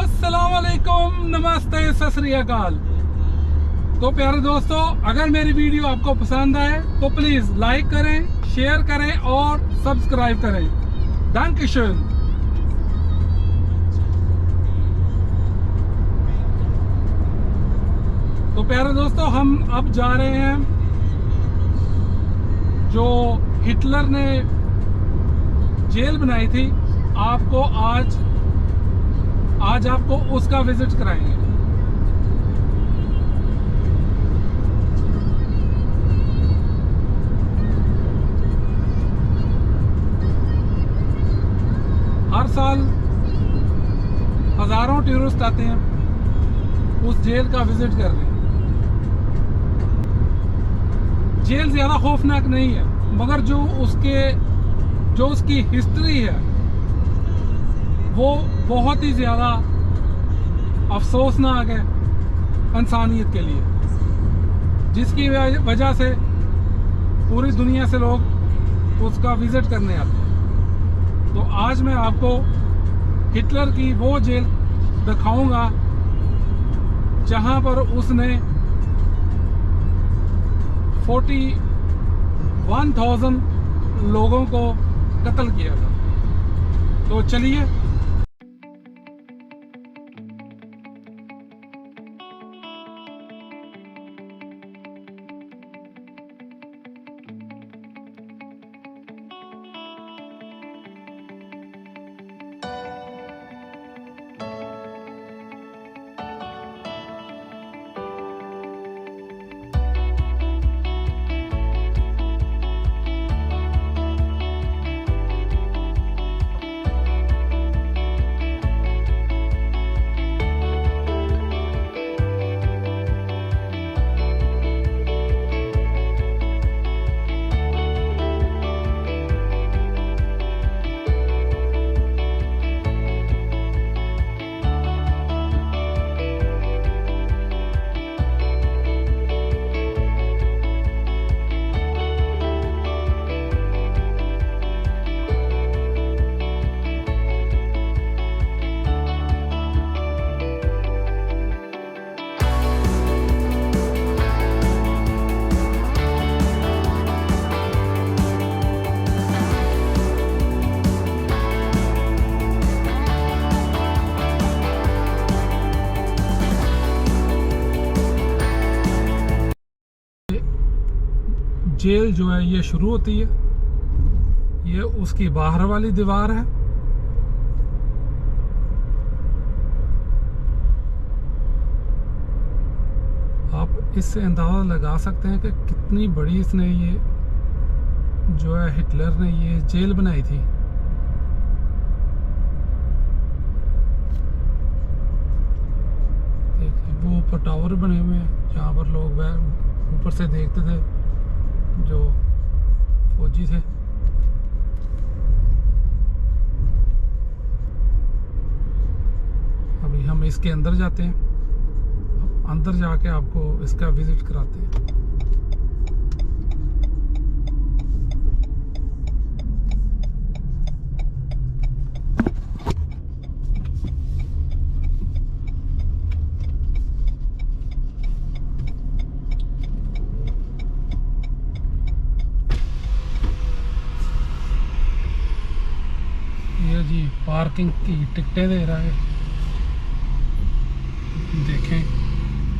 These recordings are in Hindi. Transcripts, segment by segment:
अस्सलाम वालेकुम, नमस्ते, सत श्री अकाल। तो प्यारे दोस्तों, अगर मेरी वीडियो आपको पसंद आए तो प्लीज लाइक करें, शेयर करें और सब्सक्राइब करें। Dankeschön। तो प्यारे दोस्तों, हम अब जा रहे हैं जो हिटलर ने जेल बनाई थी, आपको आज आपको उसका विजिट कराएंगे। हर साल हजारों टूरिस्ट आते हैं उस जेल का विजिट करने। जेल ज्यादा खौफनाक नहीं है, मगर जो उसकी हिस्ट्री है वो बहुत ही ज़्यादा अफसोसनाक है इंसानियत के लिए, जिसकी वजह से पूरी दुनिया से लोग उसका विज़िट करने आते हैं। तो आज मैं आपको हिटलर की वो जेल दिखाऊंगा जहां पर उसने 41,000 लोगों को कत्ल किया था। तो चलिए जेल जो है ये शुरू होती है, ये उसकी बाहर वाली दीवार है। आप इससे अंदाज़ा लगा सकते हैं कि कितनी बड़ी इसने ये जो है हिटलर ने ये जेल बनाई थी। देखिए वो ऊपर टावर बने हुए हैं जहाँ पर लोग ऊपर से देखते थे जो फौजी थे। अभी हम इसके अंदर जाते हैं, अंदर जाके आपको इसका विजिट कराते हैं। जी पार्किंग की टिकटें दे रहा है, देखें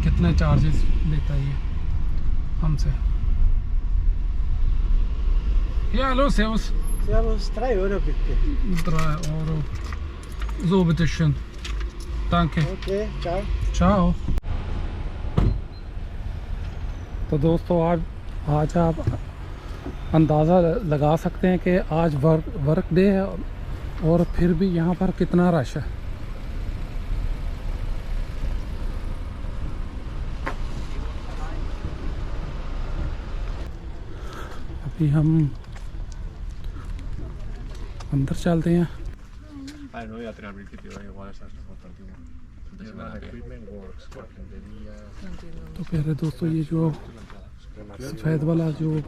कितने चार्जेस लेता है ये हमसे। Ja, hallo, servus. Servus, 3 Euro bitte. 3 Euro. So, bitteschön. Danke. Okay, ciao. Ciao. तो दोस्तों, आज आप अंदाज़ा लगा सकते हैं कि आज वर्क डे है और फिर भी यहाँ पर कितना रश है। अभी हम अंदर चलते हैं। तो प्यारे दोस्तों, ये जो सफ़ेद वाला जो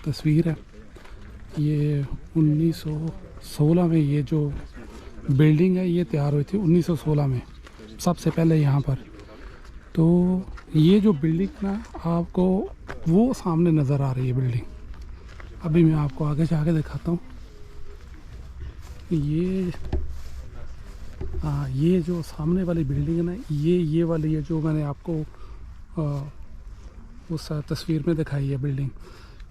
तस्वीर है, ये 1916 में ये जो बिल्डिंग है ये तैयार हुई थी 1916 में, सबसे पहले यहाँ पर। तो ये जो बिल्डिंग ना आपको वो सामने नज़र आ रही है बिल्डिंग। अभी मैं आपको आगे जाके दिखाता हूँ। ये जो सामने वाली बिल्डिंग है ना, ये वाली है जो मैंने आपको उस तस्वीर में दिखाई है बिल्डिंग।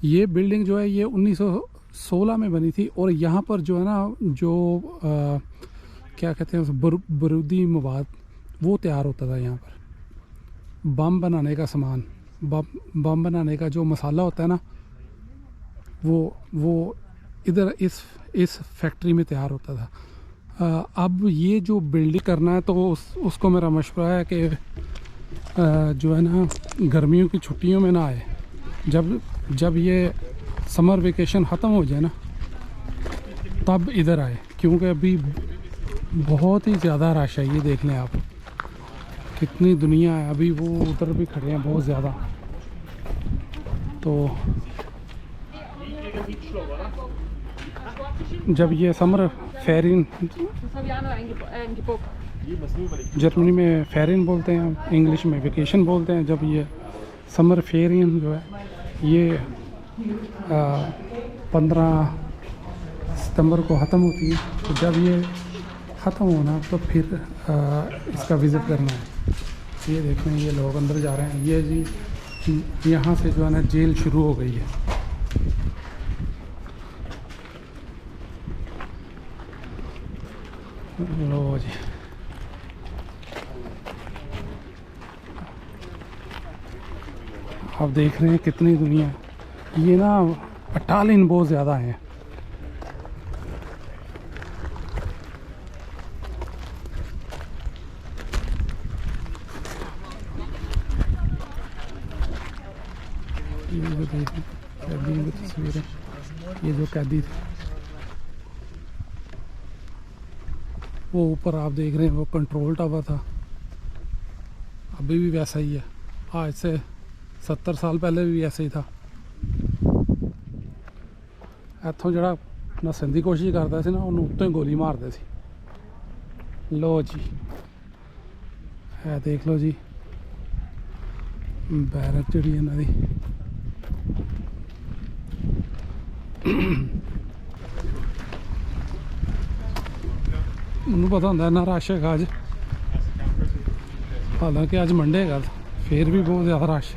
ये बिल्डिंग जो है ये 1916 में बनी थी। और यहाँ पर जो है ना जो क्या कहते हैं बारूदी मवाद वो तैयार होता था यहाँ पर। बम बनाने का सामान, बम बनाने का जो मसाला होता है ना वो इधर इस फैक्ट्री में तैयार होता था। अब ये जो बिल्डिंग करना है तो उसको मेरा मशवरा है कि जो है ना गर्मियों की छुट्टियों में ना आए, जब ये समर वेकेशन ख़त्म हो जाए ना तब इधर आए, क्योंकि अभी बहुत ही ज़्यादा रश है। ये देख लें आप कितनी दुनिया है। अभी वो उधर भी खड़े हैं बहुत ज़्यादा। तो जब ये समर फेरिन, जर्मनी में फेरिन बोलते हैं, इंग्लिश में वेकेशन बोलते हैं, जब ये समर फेरिन जो है ये 15 सितंबर को ख़त्म होती है। तो जब ये ख़त्म होना तो फिर इसका विज़िट करना है। ये देख रहे हैं ये लोग अंदर जा रहे हैं। ये जी यहाँ से जो है ना जेल शुरू हो गई है। लो जी, आप देख रहे हैं कितनी दुनिया। ये ना अटालिन बहुत ज़्यादा हैं। ये जो देखें कैदी की तस्वीरें, ये जो कैदी थे वो ऊपर आप देख रहे हैं वो कंट्रोल टावर था। अभी भी वैसा ही है, आज से 70 साल पहले भी ऐसे ही था। ਇੱਥੋਂ ਜਿਹੜਾ ਨੱਸਣ ਦੀ ਕੋਸ਼ਿਸ਼ ਕਰਦਾ ਸੀ ਨਾ ਉਹਨੂੰ ਉੱਤੋਂ ਹੀ ਗੋਲੀ ਮਾਰਦੇ ਸੀ। ਲੋ ਜੀ ਇਹ ਦੇਖ ਲਓ ਜੀ ਬੈਰਕ ਜਿਹੜੀ ਇਹਨਾਂ ਦੀ। ਉਹਨੂੰ ਪਤਾ ਹੁੰਦਾ ਇੰਨਾ ਰਸ਼ ਹੈਗਾ ਅੱਜ, ਹਾਲਾਂਕਿ ਅੱਜ ਮੰਡੇ ਹੈਗਾ ਫਿਰ ਵੀ ਬਹੁਤ ਜ਼ਿਆਦਾ ਰਸ਼।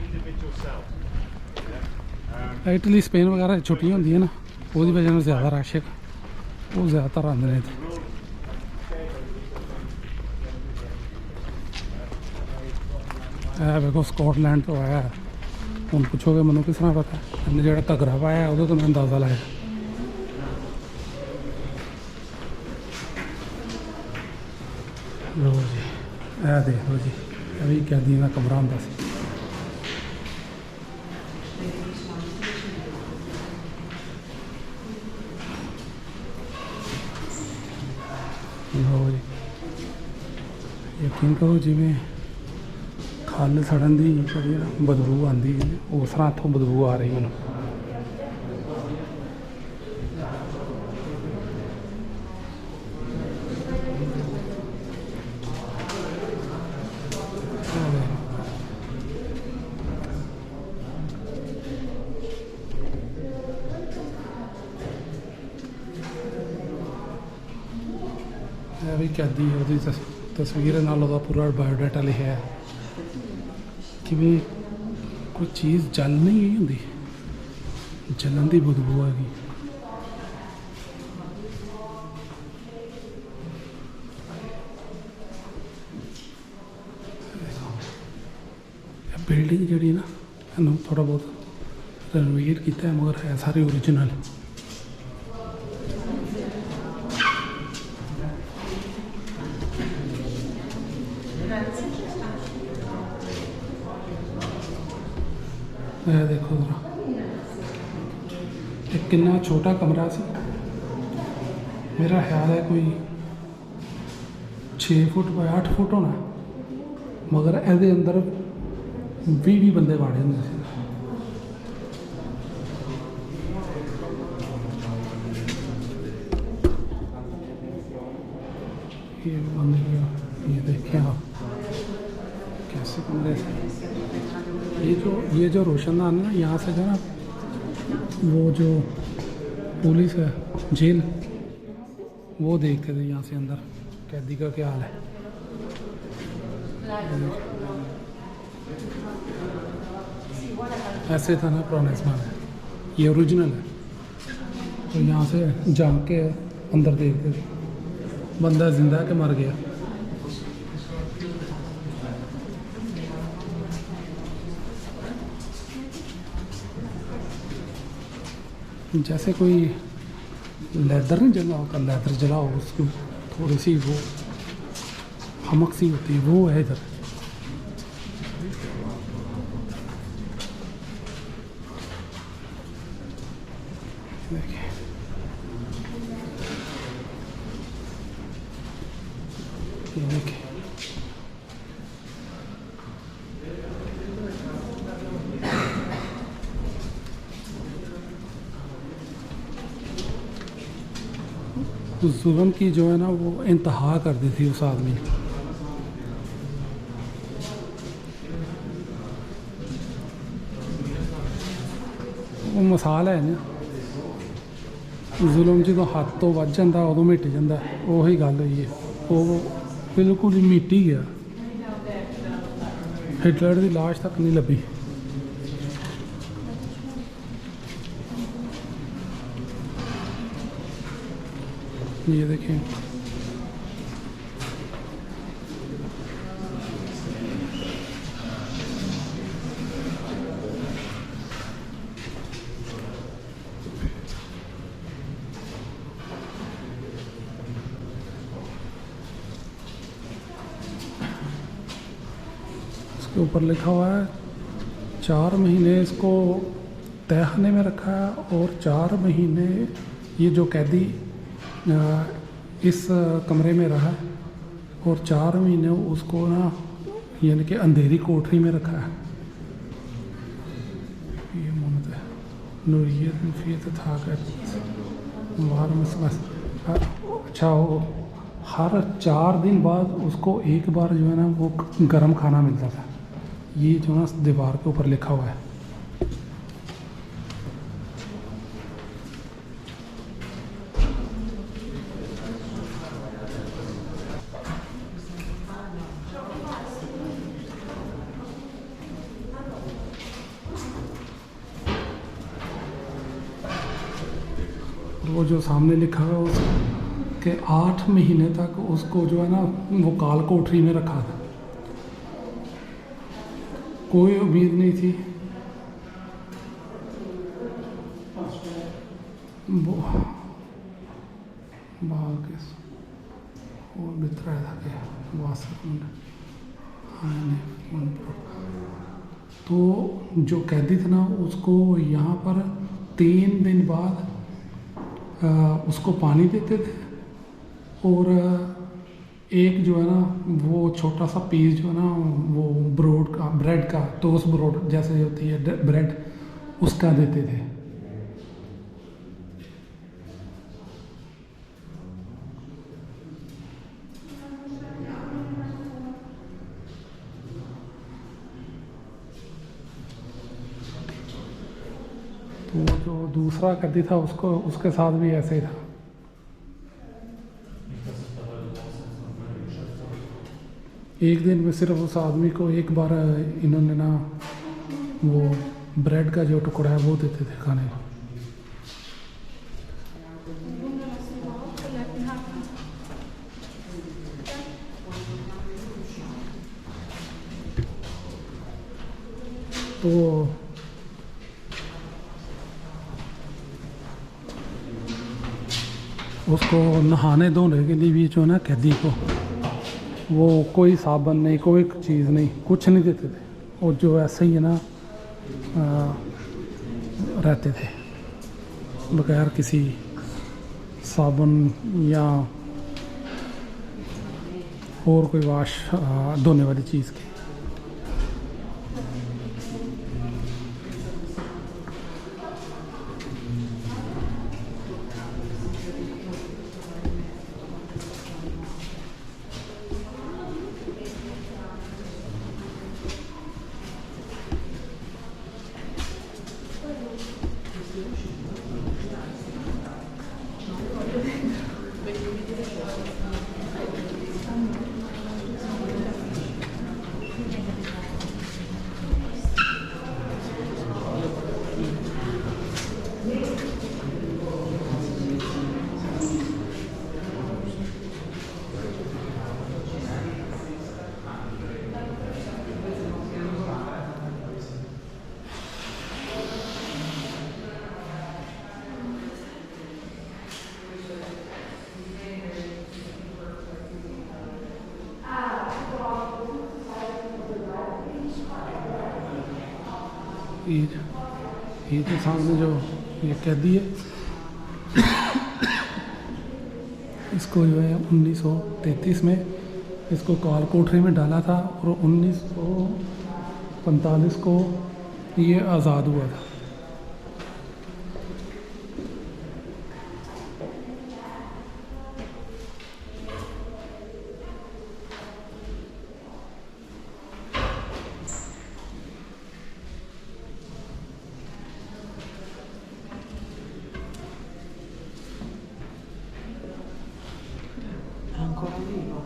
ਇਟਲੀ ਸਪੇਨ ਵਗੈਰਾ ਛੁੱਟੀਆਂ ਹੁੰਦੀਆਂ ਨਾ ਉਹਦੀ ਵਜ੍ਹਾ ਨਾਲ ਜ਼ਿਆਦਾ ਰਸ਼ ਹੈ, ਉਹ ਜ਼ਿਆਦਾਤਰ ਆਉਂਦੇ ਨੇ ਇੱਥੇ। ਇਹ ਵੇਖੋ ਸਕਾਟਲੈਂਡ ਤੋਂ ਆਇਆ। ਹੁਣ ਪੁੱਛੋਗੇ ਮੈਨੂੰ ਕਿਸ ਤਰ੍ਹਾਂ ਪਤਾ, ਇਹਨੇ ਜਿਹੜਾ ਘੱਗਰਾ ਪਾਇਆ ਉਹਦੇ ਤੋਂ ਮੈਂ ਅੰਦਾਜ਼ਾ ਲਾਇਆ। ਲੋ ਜੀ ਇਹ ਦੇਖ ਲਓ ਜੀ, ਇਹ ਵੀ ਕੈਦੀਆਂ ਦਾ ਕਮਰਾ ਹੁੰਦਾ ਸੀ। ਲਓ ਜੀ ਯਕੀਨ ਕਰੋ ਜਿਵੇਂ ਖੱਲ ਸੜਨ ਦੀ ਜਿਹੜੀ ਨਾ ਬਦਬੂ ਆਉਂਦੀ ਹੈ ਉਸ ਤਰ੍ਹਾਂ ਇੱਥੋਂ ਬਦਬੂ ਆ ਰਹੀ ਮੈਨੂੰ। ਇਹ ਵੀ ਕੈਦੀ ਉਹਦੀ ਤਸਵੀਰ ਨਾਲ ਉਹਦਾ ਪੂਰਾ ਬਾਇਓਡਾਟਾ ਲਿਖਿਆ ਹੈ। ਕਿਵੇਂ ਕੋਈ ਚੀਜ਼ ਜਲ ਨਹੀਂ ਗਈ ਹੁੰਦੀ, ਜਲਣ ਦੀ ਬਦਬੂ ਆ ਗਈ। ਬਿਲਡਿੰਗ ਜਿਹੜੀ ਨਾ ਇਹਨੂੰ ਥੋੜ੍ਹਾ ਬਹੁਤ ਰੈਨੋਵੇਟ ਕੀਤਾ ਹੈ, ਮਗਰ ਹੈ ਸਾਰੀ ਓਰੀਜਨਲ। ਇਹ ਦੇਖੋ ਜ਼ਰਾ, ਇਹ ਕਿੰਨਾ ਛੋਟਾ ਕਮਰਾ ਸੀ। ਮੇਰਾ ਖਿਆਲ ਹੈ ਕੋਈ 6 ਫੁੱਟ ਬਾਈ 8 ਫੁੱਟ ਹੋਣਾ, ਮਗਰ ਇਹਦੇ ਅੰਦਰ 20 ਬੰਦੇ ਵਾੜੇ ਹੁੰਦੇ ਸੀ। ये बंद किया, ये देखें आप कैसे कमरे से ये जो रोशनदान है ना, यहाँ से जो ना वो जो पुलिस है जेल वो देखते थे यहाँ से अंदर कैदी का क्या हाल है। ऐसे था ना पुराने ज़माने में, ये ओरिजिनल है। तो यहाँ से झांक के अंदर देखते थे बंदा जिंदा है कि मर गया। जैसे कोई लेदर नहीं जला होता, लेदर जला हो उसकी थोड़ी सी वो हमक सी होती है, वो है इधर। देखिए ये देखिए जुल्म की जो है ना वो इंतहा कर दी थी उस आदमी ने। वो मिसाल है ना, जुल्म जो हाथ तो वज जाता उदों मिट जाता, उही गल हुई है। वो बिल्कुल ही मिट ही गया, हिटलर की लाश तक नहीं लभी। ये देखें इसके ऊपर लिखा हुआ है 4 महीने इसको तहखाने में रखा है और 4 महीने ये जो कैदी इस कमरे में रहा और 4 महीने उसको ना यानी कि अंधेरी कोठरी में रखा है। ये मुनत है नूरियत मुफीद था अच्छा हो। हर 4 दिन बाद उसको एक बार जो है ना वो गर्म खाना मिलता था। ये जो ना दीवार के ऊपर लिखा हुआ है। वो जो सामने लिखा है उसके 8 महीने तक उसको जो है ना वो काल कोठरी में रखा था। कोई उम्मीद नहीं थी। वो बाकी और बितरा था तो जो कैदी था ना उसको यहाँ पर 3 दिन बाद उसको पानी देते थे और एक जो है ना वो छोटा सा पीस जो है ना वो ब्रेड का टोस्ट ब्रेड जैसे होती है ब्रेड उसका देते थे। तो जो दूसरा कैदी था उसके साथ भी ऐसे ही था। एक दिन में सिर्फ उस आदमी को एक बार इन्होंने ना वो ब्रेड का जो टुकड़ा है वो देते थे खाने को। तो उसको नहाने धोने के लिए भी जो ना कैदी को वो कोई साबन नहीं कोई चीज़ नहीं कुछ नहीं देते थे। और जो ऐसे ही है ना रहते थे बगैर किसी साबुन या और कोई वाश धोने वाली चीज़ की। ये तो सामने जो ये कैदी है, इसको जो है 1933 में इसको काल कोठरी में डाला था और 1945 को ये आज़ाद हुआ था। Ancora vivo.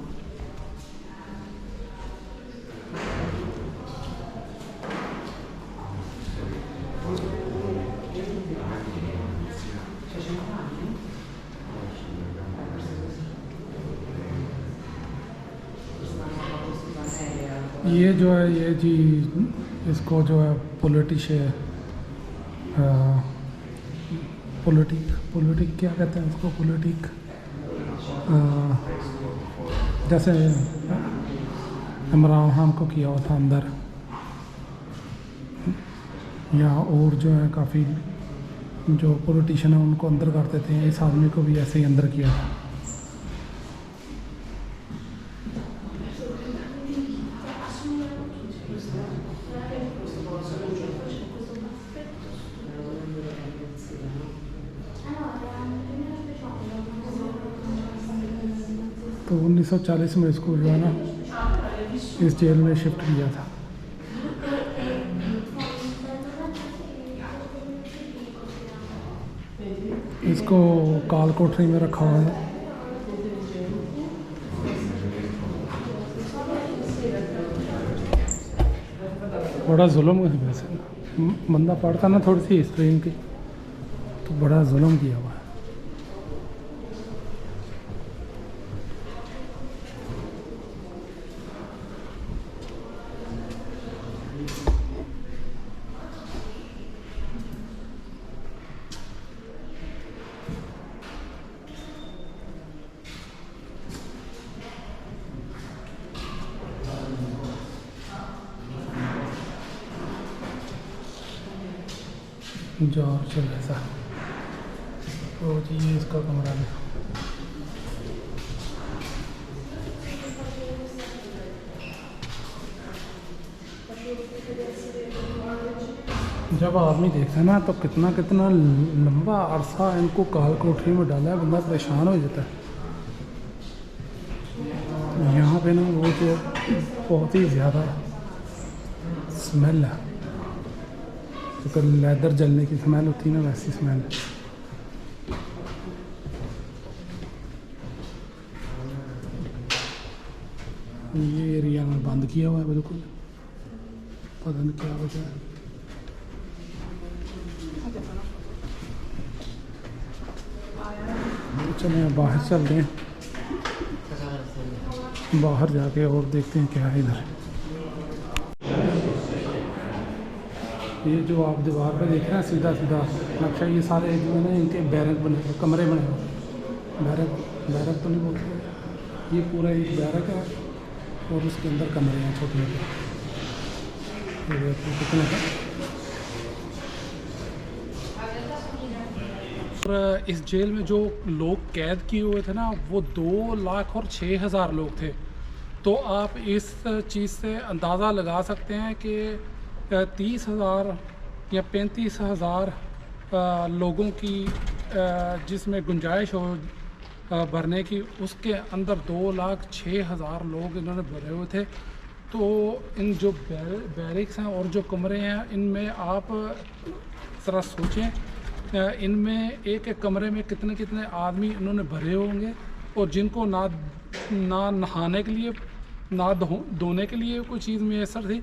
ये जो है ये जी इसको जो है पॉलिटिक क्या कहते हैं इसको, पॉलिटिक जैसे इमरान खान को किया हुआ था अंदर, या और जो है काफ़ी जो पॉलिटिशियन है उनको अंदर कर देते हैं, इस आदमी को भी ऐसे ही अंदर किया था। तो 1940 में इसको जो है ना इस जेल में शिफ्ट किया था। इसको काल कोठरी में रखा हुआ है। बड़ा जुल्म है वैसे, बंदा पढ़ता ना थोड़ी सी हिस्ट्री इनकी, तो बड़ा जुल्म किया हुआ है। जॉर्ज ऐसा तो जी ये इसका कमरा है। जब आदमी देखता है ना तो कितना कितना लंबा अरसा इनको काल कोठरी में डाला है, बंदा परेशान हो जाता है। यहाँ पे ना वो जो बहुत ही ज़्यादा स्मेल है, तो लेदर जलने की स्मेल होती है ना, वैसी स्मेल। ये एरिया में बंद किया हुआ है बिल्कुल, पता नहीं क्या वजह है। चले बाहर चलते हैं, बाहर जाके और देखते हैं क्या है इधर। ये जो आप दीवार पे देख रहे हैं सीधा सीधा नक्शा, ये सारे जो है ना इनके बैरक बने हुए, कमरे बने हुए। बैरक तो नहीं बोलते, ये पूरा एक बैरक है और उसके अंदर कमरे हैं छोटे छोटे। कितने हैं। और इस जेल में जो लोग कैद किए हुए थे ना वो 2,06,000 लोग थे। तो आप इस चीज़ से अंदाज़ा लगा सकते हैं कि 30,000 या 35,000 लोगों की जिसमें गुंजाइश हो भरने की, उसके अंदर 2,06,000 लोग इन्होंने भरे हुए थे। तो इन जो बैरिक्स हैं और जो कमरे हैं, इनमें आप ज़रा सोचें, इनमें एक एक कमरे में कितने कितने आदमी इन्होंने भरे होंगे। और जिनको ना नहाने के लिए ना धोने के लिए कोई चीज़ मैसर थी।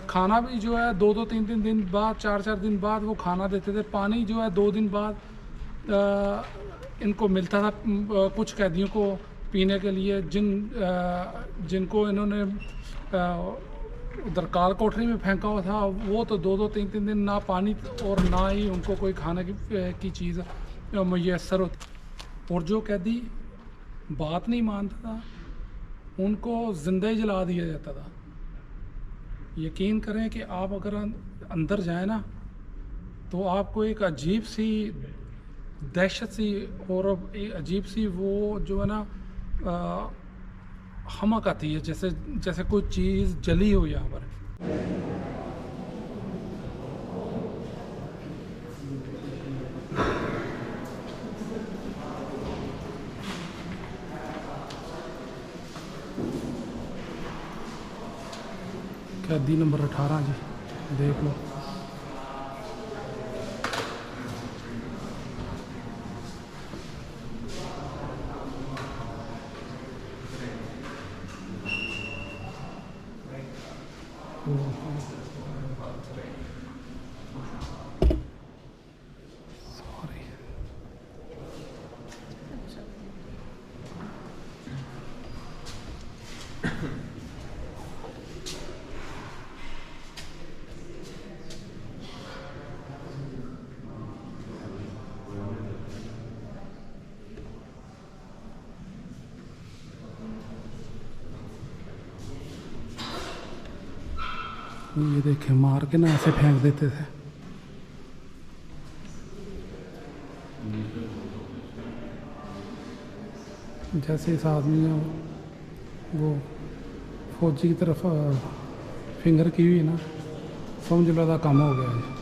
खाना भी जो है 2-2 3-3 दिन बाद 4-4 दिन बाद वो खाना देते थे। पानी जो है 2 दिन बाद इनको मिलता था कुछ कैदियों को पीने के लिए, जिनको इन्होंने उधर काल कोठरी में फेंका हुआ था, वो तो 2-2 3-3 दिन ना पानी और ना ही उनको कोई खाने की चीज़ मैसर होती। और जो कैदी बात नहीं मानता था उनको ज़िंदा ही जला दिया जाता था। यकीन करें कि आप अगर अंदर जाए ना तो आपको एक अजीब सी दहशत सी और एक अजीब सी वो जो है ना हमक आती है, जैसे कोई चीज़ जली हो यहाँ पर। कैदी नंबर 18 जी, देख लो। सॉरी। ये देखे मार के ना ऐसे फेंक देते थे। जैसे इस आदमी ने वो फौजी की तरफ फिंगर की हुई ना, समझ लो था काम हो गया है।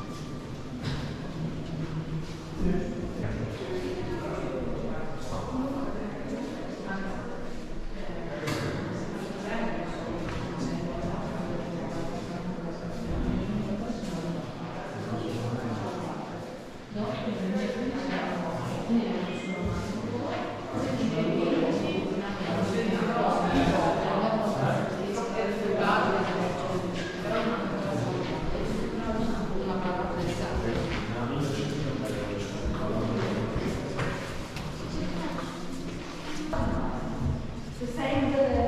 The same with the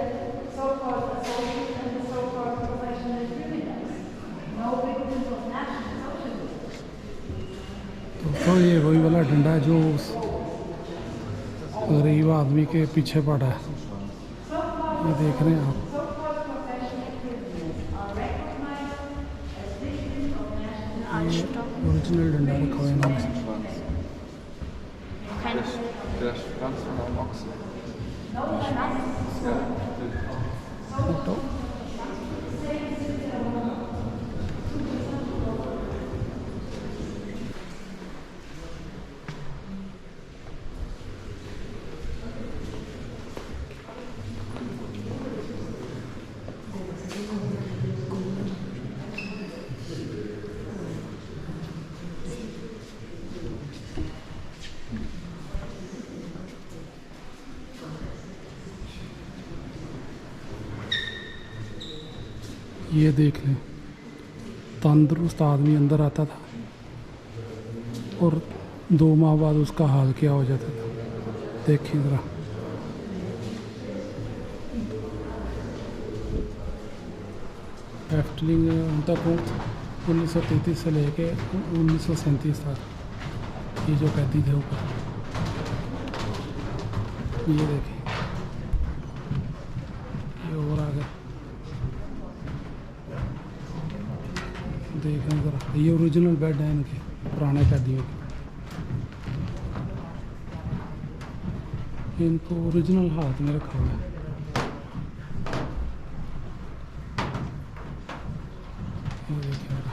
so-called associates and the so-called professional criminals. No victims of national socialism. तो ये वही वाला डंडा है जो उस गरीब आदमी के पीछे पड़ा है, ये देख रहे हैं आप। So-called professional criminals are recognized as victims of national original डंडा रखा हुआ है इन्होंने। Der ist ganz normal am Ochsen. Photo ये देख लें, तंदुरुस्त आदमी अंदर आता था और 2 माह बाद उसका हाल क्या हो जाता था, देखिए ज़रा। हैफ्टलिंग तक 1933 से लेके 1937 तक ये जो कैदी थे ऊपर, ये देखिए, ये और आगे देखें ज़रा। ये ओरिजिनल बेड है इनके पुराने कैदियों के, इनको ओरिजिनल हाथ में रखा हुआ है। ये देखिए ज़रा।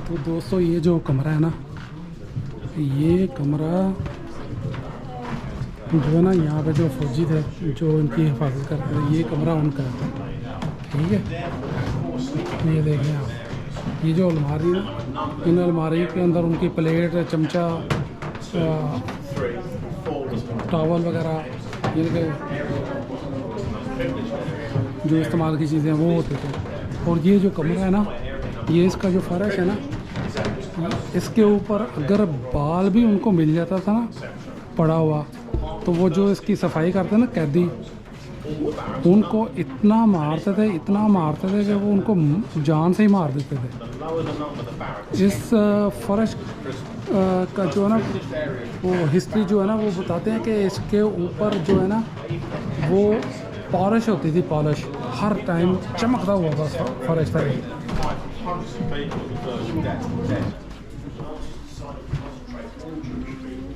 तो दोस्तों ये जो कमरा है ना, ये कमरा जो है ना यहाँ पे जो फौजी थे जो इनकी हिफाजत करते थे, ये कमरा उनका है, ठीक है। ये देखें आप, ये जो अलमारी है, इन अलमारी के अंदर उनकी प्लेट, चमचा, टॉवल वगैरह, इनके जो इस्तेमाल की चीज़ें वो होते थे। और ये जो कमरा है ना, ये इसका जो फर्श है ना, इसके ऊपर अगर बाल भी उनको मिल जाता था ना पड़ा हुआ, तो वो जो इसकी सफाई करते ना कैदी, उनको इतना मारते थे कि वो उनको जान से ही मार देते थे। इस फर्श का जो है ना वो हिस्ट्री जो है ना वो बताते हैं कि इसके ऊपर जो है ना वो पॉलिश होती थी, पॉलिश हर टाइम चमकता हुआ था फर्श था।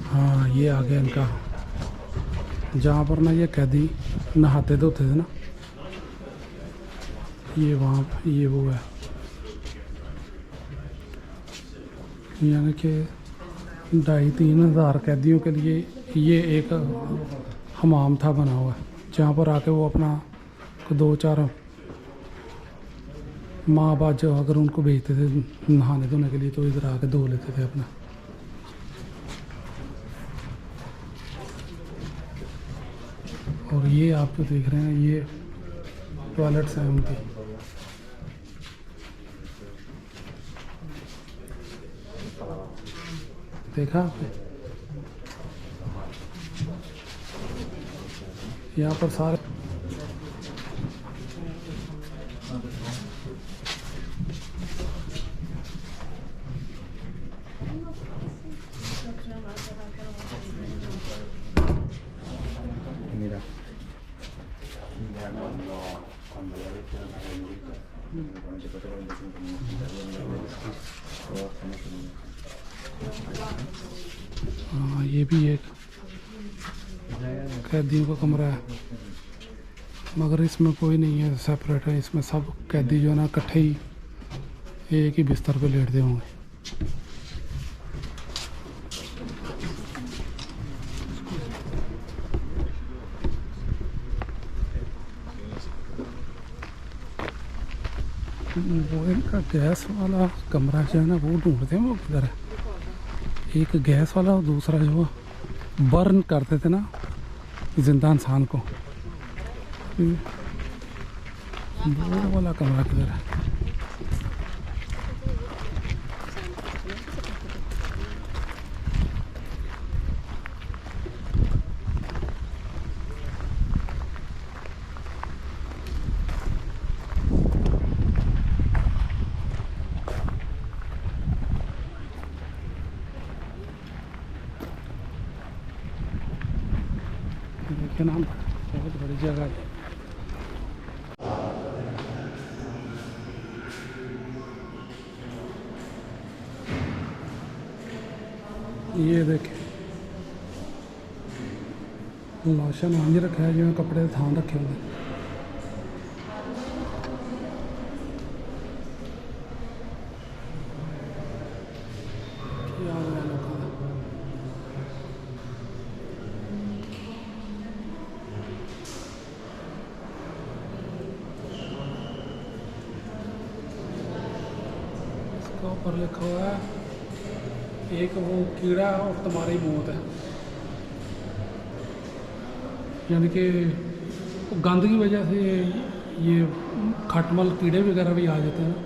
हाँ, ये आ गया इनका, जहाँ पर ना ये कैदी नहाते धोते थे ना, ये वहाँ ये वो है, यानी कि 2,500-3 हज़ार कैदियों के लिए ये एक हमाम था बना हुआ, जहाँ पर आके वो अपना 2-4 माँ बाप जो अगर उनको भेजते थे नहाने धोने के लिए, तो इधर आके धो लेते थे अपना। और ये आप जो देख रहे हैं ये टॉयलेट्स हैं उनकी। देखा आपने, यहाँ पर सारे हाँ, ये भी एक कैदियों का कमरा है, मगर इसमें कोई नहीं है सेपरेट है, इसमें सब कैदी जो है ना इकट्ठे ही एक ही बिस्तर पे लेटते होंगे। वो इनका गैस वाला कमरा जो है ना वो ढूंढते हैं, वो किधर है। एक गैस वाला और दूसरा जो बर्न करते थे ना जिंदा इंसान को, वो वाला कमरा किधर है। देखिए ना, बहुत बड़ी जगह है। ये देखे लाशा मांझ रखा है, जिन्हें कपड़े थान रखे हुए। इसका ऊपर लिखा हुआ है एक वो कीड़ा और तुम्हारी मौत है, यानी कि गंद की वजह से ये खटमल कीड़े वगैरह भी आ जाते हैं।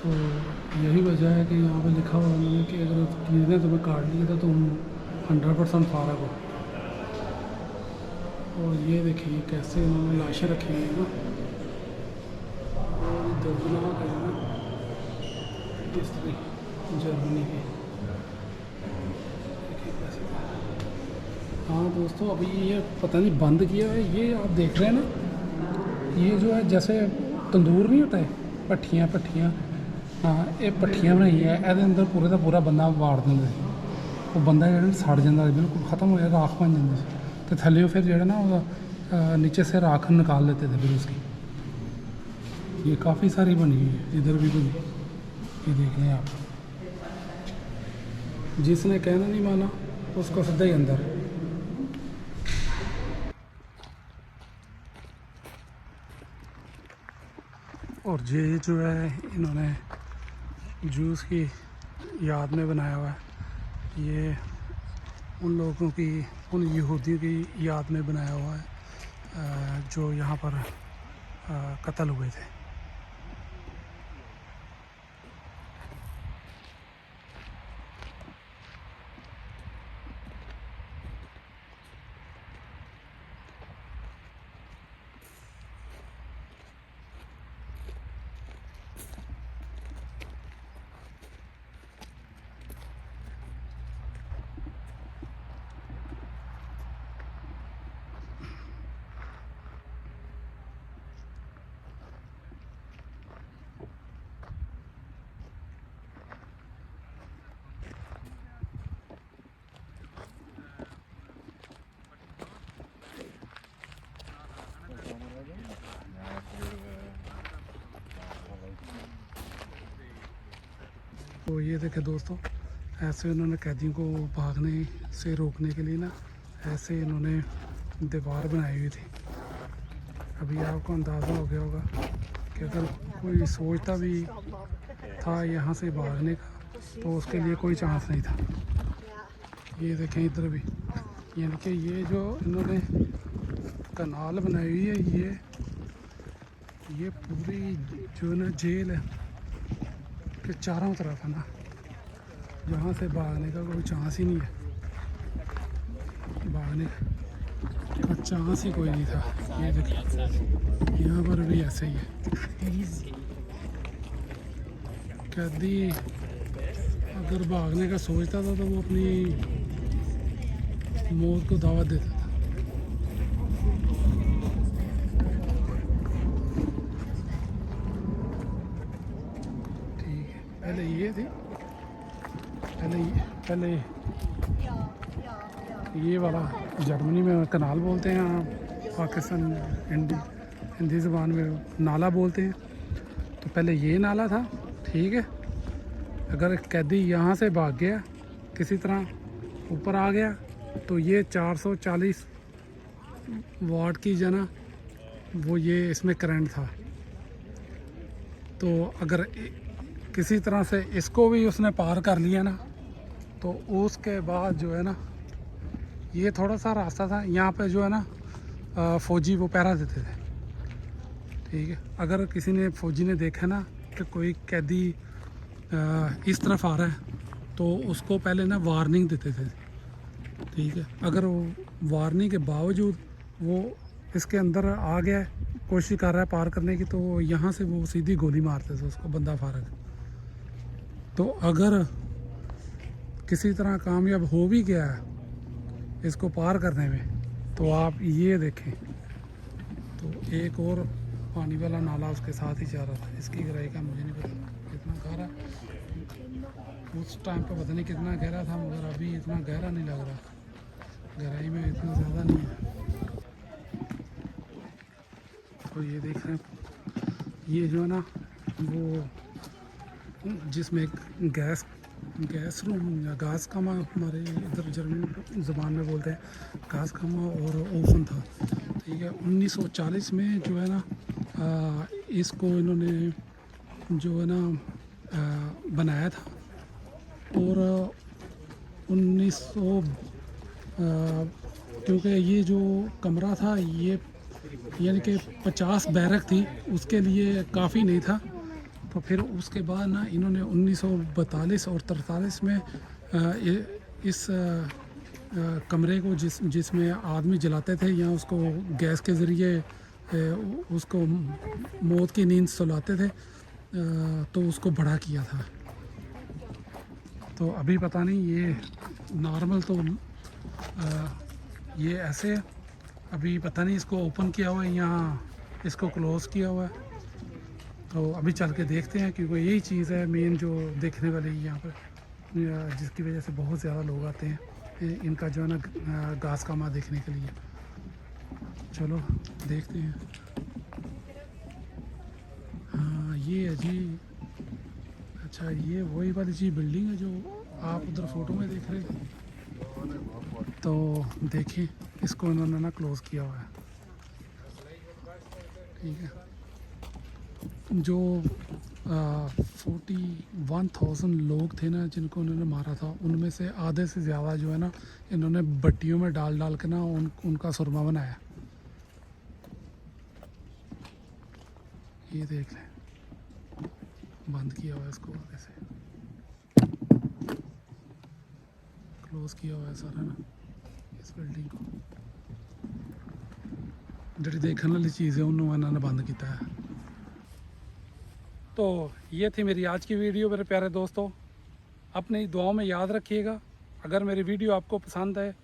तो यही वजह है कि यहाँ पे लिखा हुआ है कि अगर कीड़े तुम्हें काट लिए तो तुम 100% फारग हो। और ये देखिए कैसे इन्होंने लाशें रखी हैं ना, और दर्दनाक है ना, इस तरीके जर्मनी की। हाँ दोस्तों, अभी ये पता नहीं बंद किया है, ये आप देख रहे हैं ना, ये जो है जैसे तंदूर नहीं होता है, भट्ठियाँ हाँ ये भट्ठियाँ बनाई है, ਇਹਦੇ अंदर पूरे का पूरा बंदा वाड़ देंगे, वो बंदा जो सड़ जाता है, बिल्कुल ख़त्म हो जाए, राख बन जाती है। तो थले फिर जो है ना नीचे से राख निकाल लेते थे फिर उसकी। ये काफ़ी सारी बनी हुई है, इधर भी बनी, ये देख लें आप। जिसने कहना नहीं माना उसको सीधा ही अंदर। और ये जो है इन्होंने जूस की याद में बनाया हुआ है। ये उन लोगों की, उन यहूदियों की याद में बनाया हुआ है जो यहाँ पर कत्ल हुए थे। तो ये देखे दोस्तों, ऐसे उन्होंने कैदियों को भागने से रोकने के लिए ना ऐसे इन्होंने दीवार बनाई हुई थी। अभी आपको अंदाज़ा हो गया होगा कि अगर कोई सोचता भी था यहाँ से भागने का तो उसके लिए कोई चांस नहीं था। ये देखें इधर भी, यानी कि ये जो इन्होंने कनाल बनाई हुई है, ये पूरी जो है ना जेल है के चारों तरफ है ना, यहाँ से भागने का कोई चांस ही नहीं है। भागने का चांस ही कोई नहीं था। ये देखिए यहाँ पर भी ऐसे ही है। कैदी अगर भागने का सोचता था तो वो अपनी मौत को दावत देता था। पहले ये थी, पहले ये वाला जर्मनी में कनाल बोलते हैं, पाकिस्तान हिंदी ज़बान में नाला बोलते हैं। तो पहले ये नाला था, ठीक है। अगर कैदी यहाँ से भाग गया, किसी तरह ऊपर आ गया, तो ये 440 वाट की जो ना वो ये इसमें करंट था। तो अगर किसी तरह से इसको भी उसने पार कर लिया ना, तो उसके बाद जो है ना, ये थोड़ा सा रास्ता था, यहाँ पे जो है ना फ़ौजी वो पहरा देते थे, ठीक है। अगर किसी ने फ़ौजी ने देखा ना कि कोई कैदी इस तरफ आ रहा है तो उसको पहले ना वार्निंग देते थे, ठीक है। अगर वो वार्निंग के बावजूद वो इसके अंदर आ गया, कोशिश कर रहा है पार करने की, तो यहाँ से वो सीधी गोली मारते थे उसको, बंदा फारग। तो अगर किसी तरह कामयाब हो भी गया है इसको पार करने में, तो आप ये देखें, तो एक और पानी वाला नाला उसके साथ ही जा रहा था। इसकी गहराई का मुझे नहीं पता कितना गहरा, उस टाइम पे पता नहीं कितना गहरा था, मगर अभी इतना गहरा नहीं लग रहा, गहराई में इतना ज़्यादा नहीं है। तो ये देख रहे हैं, ये जो है ना वो जिसमें गैस रूम या गाज कमा, हमारे इधर जर्मनी ज़बान में बोलते हैं गाज कमा, और ओवन था, ठीक है। 1940 में जो है ना इसको इन्होंने जो है ना बनाया था, और 1900 क्योंकि ये जो कमरा था ये यानी कि 50 बैरक थी, उसके लिए काफ़ी नहीं था। तो फिर उसके बाद ना इन्होंने 1942 और 43 में इस कमरे को जिसमें आदमी जलाते थे या उसको गैस के ज़रिए उसको मौत की नींद सुलाते थे, तो उसको बड़ा किया था। तो अभी पता नहीं, ये नॉर्मल तो ये ऐसे है, अभी पता नहीं इसको ओपन किया हुआ है या इसको क्लोज़ किया हुआ है। तो अभी चल के देखते हैं, क्योंकि यही चीज़ है मेन जो देखने वाली यहाँ पर, जिसकी वजह से बहुत ज़्यादा लोग आते हैं इनका जो है ना गाज कामा देखने के लिए। चलो देखते हैं। हाँ ये है जी, अच्छा ये वही वाली जी बिल्डिंग है जो आप उधर फ़ोटो में देख रहे हैं। तो देखिए इसको इन्होंने ना क्लोज़ किया हुआ है, ठीक है। जो 41,000 लोग थे ना जिनको उन्होंने मारा था, उनमें से आधे से ज़्यादा जो है ना इन्होंने भट्टियों में डाल डाल के ना उनका सुरमा बनाया। ये देख लें, बंद किया हुआ है इसको आगे से, क्लोज किया हुआ है सारा ना इस बिल्डिंग को। जी देखने वाली चीज़ है उन्होंने इन्होंने बंद किया है। तो ये थी मेरी आज की वीडियो मेरे प्यारे दोस्तों। अपनी दुआओं में याद रखिएगा। अगर मेरी वीडियो आपको पसंद है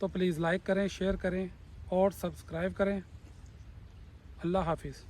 तो प्लीज़ लाइक करें, शेयर करें और सब्सक्राइब करें। अल्लाह हाफिज़।